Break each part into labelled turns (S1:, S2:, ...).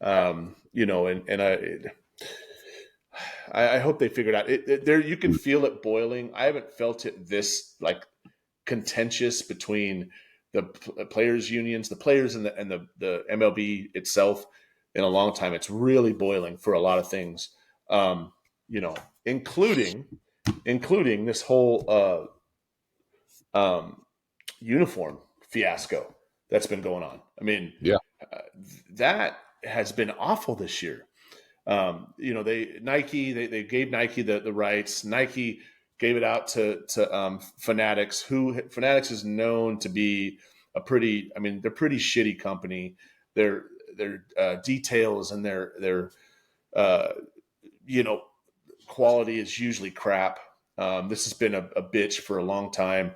S1: I hope they figured out it. There, you can feel it boiling. I haven't felt it this like contentious between the players' unions, the players, and the MLB itself in a long time. It's really boiling for a lot of things, including this whole uniform fiasco that's been going on. I mean, that has been awful this year. They gave Nike the rights. Nike gave it out to Fanatics, who Fanatics is known to be they're pretty shitty company. Their details and their quality is usually crap. This has been a bitch for a long time.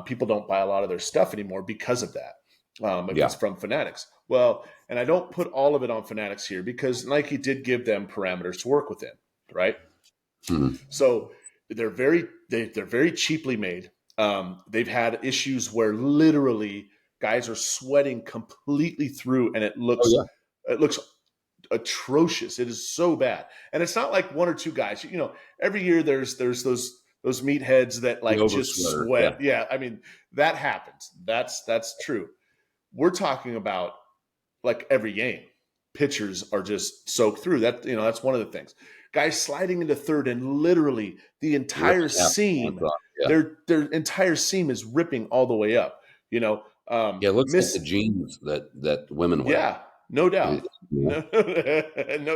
S1: People don't buy a lot of their stuff anymore because of that. It's from Fanatics. Well, and I don't put all of it on Fanatics here because Nike did give them parameters to work within, right? Mm-hmm. So they're very cheaply made. They've had issues where literally guys are sweating completely through, and it looks atrocious. It is so bad, and it's not like one or two guys. Every year there's those meatheads that just sweat. Yeah, I mean that happens. That's true. We're talking about like every game, pitchers are just soaked through. That's one of the things. Guys sliding into third, and literally the entire seam, their entire seam is ripping all the way up.
S2: It looks like the jeans that women wear.
S1: Yeah, no doubt. No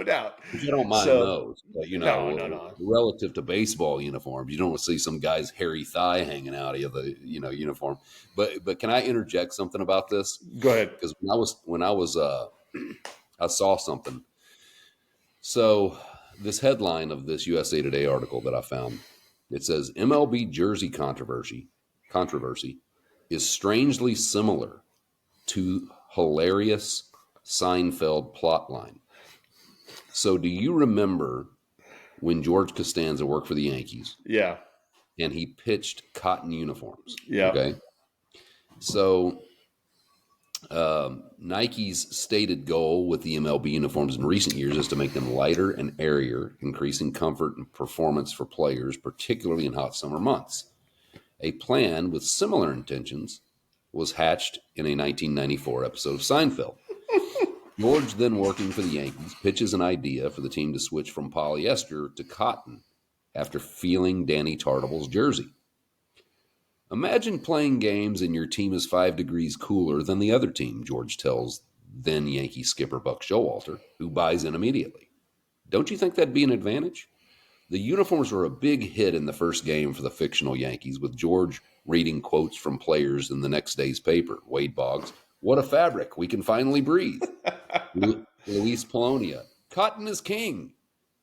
S1: doubt.
S2: You don't mind those, but no. Relative to baseball uniforms, you don't want to see some guy's hairy thigh hanging out of the uniform. But can I interject something about this?
S1: Go ahead.
S2: Because when I was I saw something. So this headline of this USA Today article that I found, it says MLB jersey controversy is strangely similar to hilarious Seinfeld plotline. So do you remember when George Costanza worked for the Yankees?
S1: Yeah.
S2: And he pitched cotton uniforms.
S1: Yeah.
S2: Okay. So Nike's stated goal with the MLB uniforms in recent years is to make them lighter and airier, increasing comfort and performance for players, particularly in hot summer months. A plan with similar intentions was hatched in a 1994 episode of Seinfeld. George, then working for the Yankees, pitches an idea for the team to switch from polyester to cotton after feeling Danny Tartable's jersey. Imagine playing games and your team is 5 degrees cooler than the other team, George tells then Yankee skipper Buck Showalter, who buys in immediately. Don't you think that'd be an advantage? The uniforms were a big hit in the first game for the fictional Yankees, with George reading quotes from players in the next day's paper. Wade Boggs, "What a fabric, we can finally breathe." Luis Polonia, "Cotton is king."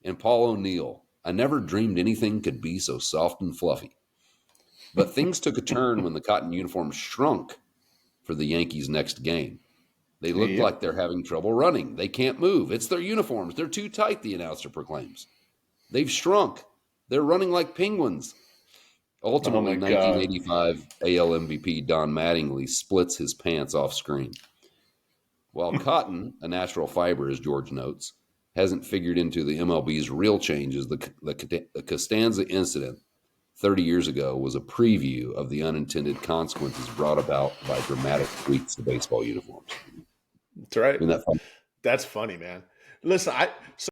S2: And Paul O'Neill, "I never dreamed anything could be so soft and fluffy." But things took a turn when the cotton uniforms shrunk for the Yankees' next game. They look like they're having trouble running. They can't move. It's their uniforms. They're too tight, the announcer proclaims. They've shrunk. They're running like penguins. Ultimately, 1985 AL MVP Don Mattingly splits his pants off screen. While cotton, a natural fiber, as George notes, hasn't figured into the MLB's real changes, the Costanza incident 30 years ago was a preview of the unintended consequences brought about by dramatic tweaks to baseball uniforms.
S1: That's right.
S2: Isn't that funny?
S1: That's funny, man. Listen,